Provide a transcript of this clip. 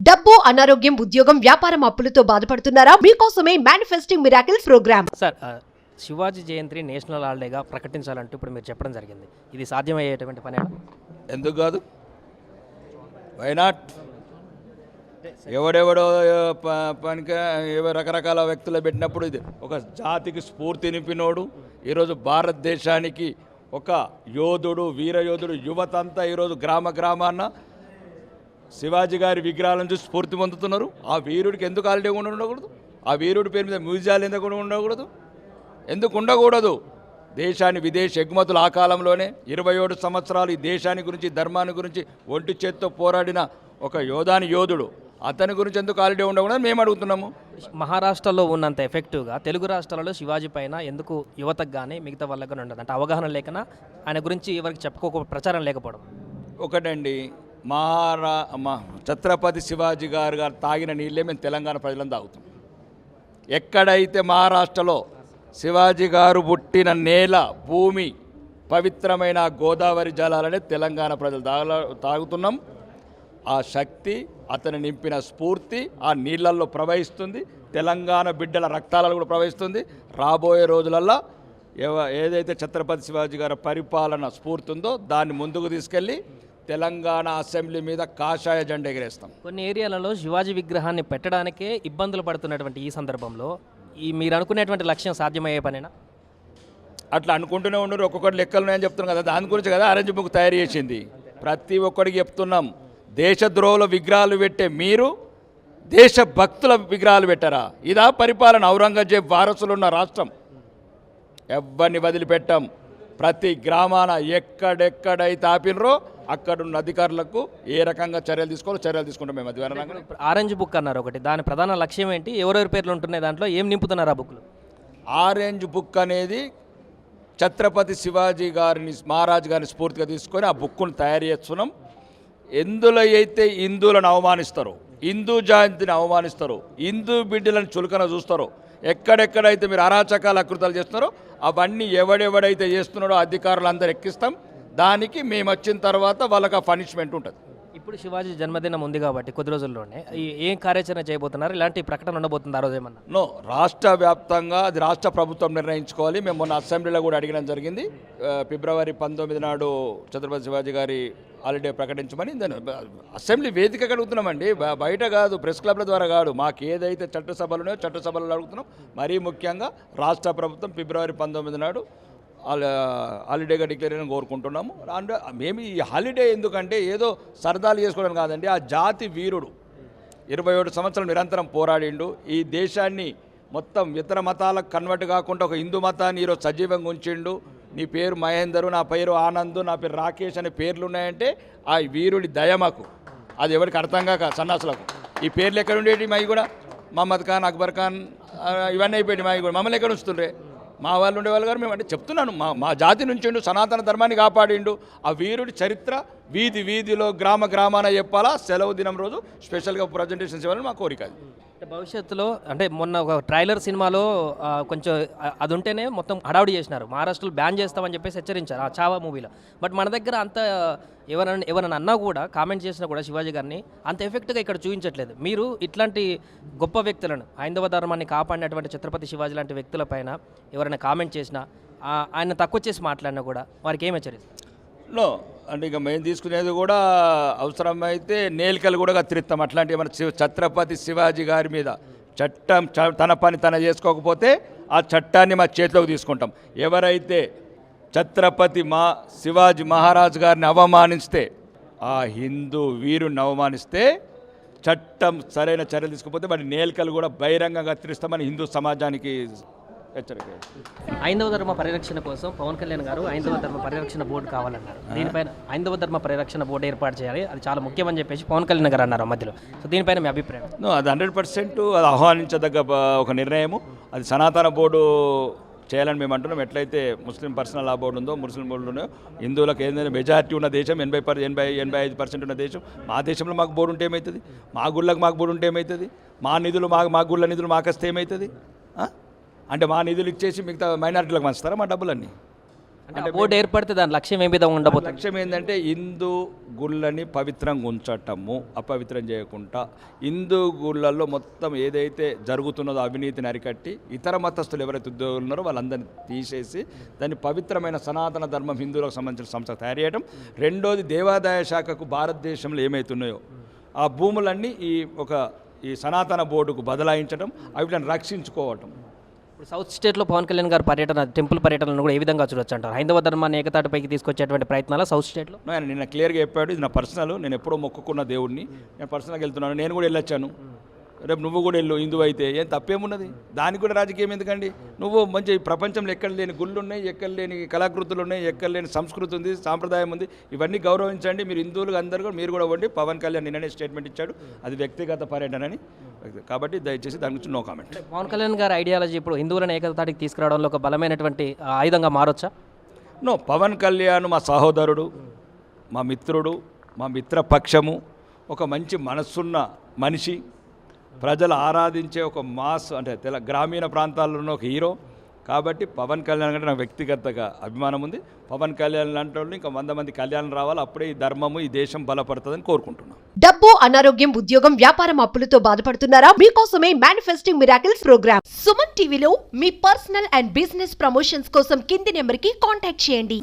డబ్బు, అనారోగ్యం, ఉద్యోగం, వ్యాపారం, అప్పులతో బాధపడుతున్నారా? మీకోసమే manifesting miracles programme. Sir Shivaji Jayanti national హాలిడేగా ప్రకటించాలంటూ ఇప్పుడు మీరు చెప్పడం జరిగింది. ఇది సాధ్యమయ్యేటువంటి పని? ఎందుకు కాదు? Why not? ఎవడెవడో పనికి రకరకాల వ్యక్తులు పెట్టినప్పుడు ఇది ఒక జాతికి స్ఫూర్తి నింపినోడు, ఈరోజు భారతదేశానికి ఒక యోధుడు, వీరయోధుడు, యువత అంతా ఈరోజు గ్రామాన్న శివాజీ గారి విగ్రహాలను చూసి స్ఫూర్తి పొందుతున్నారు. ఆ వీరుడికి ఎందుకు హాలిడే ఉండకూడదు? ఆ వీరుడి పేరు మీద మ్యూజియాలు ఎందుకు ఉండకూడదు? ఎందుకు ఉండకూడదు? దేశాన్ని విదేశీ ఎగుమతులు ఆ కాలంలోనే 27 సంవత్సరాలు ఈ దేశాన్ని గురించి, ధర్మాన్ని గురించి ఒంటి చేత్తో పోరాడిన ఒక యోధుడు, అతని గురించి ఎందుకు హాలిడే ఉండకూడదని మేము అడుగుతున్నాము. మహారాష్ట్రలో ఉన్నంత ఎఫెక్టివ్గా తెలుగు రాష్ట్రాలలో శివాజీ పైన ఎందుకు యువతకు కానీ మిగతా వాళ్ళకు కానీ ఉండదు? అంటే అవగాహన లేకనా, ఆయన గురించి ఎవరికి చెప్పుకోక ప్రచారం లేకపోవడం? ఒకటండి, ఛత్రపతి శివాజీ గారు తాగిన నీళ్ళే మేము తెలంగాణ ప్రజలను తాగుతాం. ఎక్కడైతే మహారాష్ట్రలో శివాజీ గారు పుట్టిన నేల, భూమి, పవిత్రమైన గోదావరి జలాలనే తెలంగాణ ప్రజలు తాగుతున్నాం. ఆ శక్తి, అతను నింపిన స్ఫూర్తి ఆ నీళ్ళల్లో ప్రవహిస్తుంది. తెలంగాణ బిడ్డల రక్తాలలో కూడా ప్రవహిస్తుంది. రాబోయే రోజులల్లో ఏదైతే ఛత్రపతి శివాజీ గారి పరిపాలన స్ఫూర్తి ఉందో దాన్ని ముందుకు తీసుకెళ్ళి తెలంగాణ అసెంబ్లీ మీద కాషాయ జెండా ఎగిరేస్తాం. కొన్ని ఏరియాలలో శివాజీ విగ్రహాన్ని పెట్టడానికే ఇబ్బందులు పడుతున్నటువంటి ఈ సందర్భంలో మీరు అనుకునేటువంటి లక్ష్యం సాధ్యమయ్యే పనేనా? అట్లా అనుకుంటూనే ఉన్నారు. ఒక్కొక్కటి లెక్కలు ఉన్నాయని చెప్తున్నాం కదా, దాని గురించి కదా ఆరెంజ్ బుక్ తయారు చేసింది. ప్రతి ఒక్కడికి చెప్తున్నాం, దేశద్రోహుల విగ్రహాలు పెట్టే మీరు దేశభక్తుల విగ్రహాలు పెట్టారా? ఇదా పరిపాలన? ఔరంగజేబ్ వారసులున్న రాష్ట్రం. ఎవరిని వదిలిపెట్టాం. ప్రతి గ్రామాన ఎక్కడెక్కడైతే ఆపినరో అక్కడున్న అధికారులకు ఏ రకంగా చర్యలు తీసుకోవాలో చర్యలు తీసుకుంటాం మేము. అది ఆరెంజ్ బుక్ అన్నారు ఒకటి, దాని ప్రధాన లక్ష్యం ఏంటి? ఎవరెవరి పేర్లు ఉంటున్నాయి దాంట్లో? ఏం నింపుతున్నారు ఆ బుక్లు? ఆరెంజ్ బుక్ అనేది ఛత్రపతి శివాజీ గారిని, మహారాజు గారిని స్ఫూర్తిగా తీసుకొని ఆ బుక్ను తయారు చేస్తున్నాం. ఎందులో అయితే హిందువులను అవమానిస్తారో, హిందూ జయంతిని అవమానిస్తారో, హిందూ బిడ్డలను చులకన చూస్తారో, ఎక్కడెక్కడైతే మీరు అరాచకాల అకృతాలు చేస్తున్నారో అవన్నీ ఎవడెవడైతే చేస్తున్నాడో అధికారులు అందరూ ఎక్కిస్తాం. దానికి మేము వచ్చిన తర్వాత వాళ్ళకి ఆ పనిష్మెంట్ ఉంటుంది. ఇప్పుడు శివాజీ జన్మదినం ఉంది కాబట్టి కొద్ది రోజుల్లోనే ఏం కార్యాచరణ చేయబోతున్నారు? ఇలాంటి ప్రకటన ఉండబోతుంది ఆ రోజు ఏమన్నా? నో, రాష్ట్ర వ్యాప్తంగా అది రాష్ట్ర ప్రభుత్వం నిర్ణయించుకోవాలి. మేము మొన్న అసెంబ్లీలో కూడా అడగడం జరిగింది. ఫిబ్రవరి 19 నాడు ఛత్రపతి శివాజీ గారి హాలిడే ప్రకటించమని అసెంబ్లీ వేదిక అడుగుతున్నామండి. బయట కాదు, ప్రెస్ క్లబ్ల ద్వారా కాదు. మాకు ఏదైతే చట్టసభలు చట్టసభలలో అడుగుతున్నాం. మరీ ముఖ్యంగా రాష్ట్ర ప్రభుత్వం ఫిబ్రవరి 19 నాడు హాలిడేగా డిక్లేర్ చేయడం కోరుకుంటున్నాము. అండ్ మేము ఈ హాలిడే ఎందుకంటే ఏదో సరదాలు చేసుకోవడం కాదండి. ఆ జాతి వీరుడు 27 సంవత్సరాలు నిరంతరం పోరాడిండు. ఈ దేశాన్ని మొత్తం ఇతర మతాలకు కన్వర్ట్ కాకుండా ఒక హిందూ మతాన్ని ఈరోజు సజీవంగా ఉంచిండు. నీ పేరు మహేందరు, నా పేరు ఆనంద్, నా పేరు రాకేష్ అనే పేర్లు ఉన్నాయంటే ఆ వీరుడి దయమకు. అది ఎవరికి అర్థం కాక సన్నాసులకు ఈ పేర్లు ఎక్కడ ఉండేవి? మావి కూడా మహమ్మద్ ఖాన్, అక్బర్ ఖాన్ ఇవన్నీ అయిపోయాయి. మావి కూడా మమ్మల్ని ఎక్కడ ఉంచుతుండ్రే? మా వాళ్ళు ఉండేవాళ్ళు గారు. మేము అంటే చెప్తున్నాను, మా జాతి నుంచి సనాతన ధర్మాన్ని కాపాడిండు. ఆ వీరుడి చరిత్ర వీధిలో గ్రామాన చెప్పాలా. సెలవు దినం రోజు స్పెషల్గా ప్రజెంటేషన్స్ ఇవ్వాలని మా కోరిక. భవిష్యత్తులో అంటే మొన్న ఒక ట్రైలర్ సినిమాలో కొంచెం అది ఉంటేనే మొత్తం హడావుడి చేసినారు. మహారాష్ట్రలో బ్యాన్ చేస్తామని చెప్పేసి హెచ్చరించారు ఆ చావా మూవీలో. బట్ మన దగ్గర అంత ఎవరైనా అన్నా కూడా, కామెంట్ చేసినా కూడా శివాజీ గారిని అంత ఎఫెక్ట్గా ఇక్కడ చూపించట్లేదు. మీరు ఇట్లాంటి గొప్ప వ్యక్తులను, హైందవ ధర్మాన్ని కాపాడినటువంటి ఛత్రపతి శివాజీ లాంటి వ్యక్తులపైన ఎవరైనా కామెంట్ చేసినా, ఆయన తక్కువ చేసి మాట్లాడినా కూడా వారికి ఏమి హెచ్చరిస్తారు? నో, అంటే ఇక మేము తీసుకునేది కూడా అవసరమైతే నేలికలు కూడా కత్తిరిస్తాం. అట్లాంటివి మన ఛత్రపతి శివాజీ గారి మీద చట్టం తన పని తన చేసుకోకపోతే ఆ చట్టాన్ని మా చేతిలోకి తీసుకుంటాం. ఎవరైతే ఛత్రపతి శివాజీ మహారాజు గారిని అవమానిస్తే, ఆ హిందూ వీరుని అవమానిస్తే చట్టం సరైన చర్యలు తీసుకోకపోతే వాడి నేలికలు కూడా బహిరంగంగా కత్తిరిస్తామని హిందూ సమాజానికి హెచ్చరిక. హైందవ ధర్మ పరిరక్షణ కోసం పవన్ కళ్యాణ్ గారు హైందవ ధర్మ పరిరక్షణ బోర్డు కావాలన్నారు. దీనిపైన హైందవ ధర్మ పరిరక్షణ బోర్డు ఏర్పాటు చేయాలి, అది చాలా ముఖ్యమని చెప్పేసి పవన్ కళ్యాణ్ గారు అన్నారు మధ్యలో. సో దీనిపైన మీ అభిప్రాయం? అది 100% అది ఆహ్వానించదగ్గ ఒక నిర్ణయము. అది సనాతన బోర్డు చేయాలని మేము అంటున్నాం. ఎట్లయితే ముస్లిం పర్సనల్ లా బోర్డు ఉందో, ముస్లిం బోర్డులు ఉన్నాయో, హిందువులకు ఏదైనా మెజారిటీ ఉన్న దేశం 85% ఉన్న దేశం. మా దేశంలో మాకు బోర్డు ఉంటే ఏమవుతుంది? మా గుళ్ళకు మాకు బోర్డు ఉంటే ఏమవుతుంది? మా నిధులు మా గుళ్ళ నిధులు మాకు వస్తే ఏమవుతుంది? అంటే మా నిధులు ఇచ్చేసి మిగతా మైనారిటీలకు పంచుతారా మా డబ్బులన్నీ? అంటే బోర్డు ఏర్పడితే దాని లక్ష్యం ఏ విధంగా ఉండబోతుంది? లక్ష్యం ఏంటంటే హిందూ గుళ్ళని పవిత్రంగా ఉంచటము, అపవిత్రం చేయకుండా హిందూ గుళ్ళల్లో మొత్తం ఏదైతే జరుగుతున్నదో అవినీతిని అరికట్టి ఇతర మతస్థులు ఎవరైతే ఉద్యోగులు ఉన్నారో వాళ్ళందరినీ తీసేసి దాన్ని పవిత్రమైన సనాతన ధర్మం హిందువులకు సంబంధించిన సంస్థ తయారు చేయడం. రెండోది దేవాదాయ శాఖకు భారతదేశంలో ఏమవుతున్నాయో ఆ భూములన్నీ ఈ సనాతన బోర్డుకు బదలాయించడం, వీటిని రక్షించుకోవటం. ఇప్పుడు సౌత్ స్టేట్లో పవన్ కళ్యాణ్ గారి పర్యటన, టెంపుల్ పర్యటనను కూడా ఏ విధంగా చూడొచ్చు అంటారు? హైందవ ధర్మాన్ని ఏకతాటిపైకి తీసుకొచ్చేటువంటి ప్రయత్నాలు సౌత్ స్టేట్లో? ఆయన నిన్న క్లియర్గా చెప్పాడు, ఇది నా పర్సనల్, నేను ఎప్పుడో మొక్కుకున్న దేవుడిని, నేను పర్సనల్గా వెళ్తున్నాను, నేను కూడా వెళ్ళొచ్చాను, రేపు నువ్వు కూడా వెళ్ళు హిందువు అయితే, ఏం తప్పేమున్నది? దానికి కూడా రాజకీయం ఎందుకండి? నువ్వు మంచి ప్రపంచంలో ఎక్కడ లేని గుళ్ళు ఉన్నాయి, ఎక్కడ లేని కళాకృతులు ఉన్నాయి, ఎక్కడ లేని సంస్కృతి ఉంది, సాంప్రదాయం ఉంది, ఇవన్నీ గౌరవించండి. మీరు హిందువులు అందరూ కూడా మీరు కూడా ఇవ్వండి. పవన్ కళ్యాణ్ నిన్ననే స్టేట్మెంట్ ఇచ్చాడు, అది వ్యక్తిగత పర్యటనని, కాబట్టి దయచేసి దాని గురించి నో కామెంట్. పవన్ కళ్యాణ్ గారి ఐడియాలజీ ఇప్పుడు హిందువులను ఏకతాటికి తీసుకురావడంలో ఒక బలమైనటువంటి ఆయుధంగా మారొచ్చా? నో, పవన్ కళ్యాణ్ మా సహోదరుడు, మా మిత్రుడు, మా మిత్రపక్షము, ఒక మంచి మనస్సున్న మనిషి, ప్రజలు ఆరాధించే ఒక మాస్, అంటే గ్రామీణ ప్రాంతాల్లో ఉన్న ఒక హీరో. కాబట్టి పవన్ కళ్యాణ్ అంటే నాకు వ్యక్తిగతంగా అభిమానం ఉంది. పవన్ కళ్యాణ్ లాంటి వాళ్ళు ఇంకా 100 మంది కళ్యాణం రావాలి, అప్పుడే ఈ ధర్మము, ఈ దేశం బలపడుతుందని కోరుకుంటున్నాను. డబ్బు, అనారోగ్యం, ఉద్యోగం, వ్యాపారం అప్పులతో బాధపడుతున్నారా? మీకోసమే మేనిఫెస్టింగ్ మిరాకిల్స్ ప్రోగ్రామ్. సుమన్ టీవీలో మీ పర్సనల్ అండ్ బిజినెస్ ప్రమోషన్స్ కోసం కింది నెంబర్కి కాంటాక్ట్ చేయండి.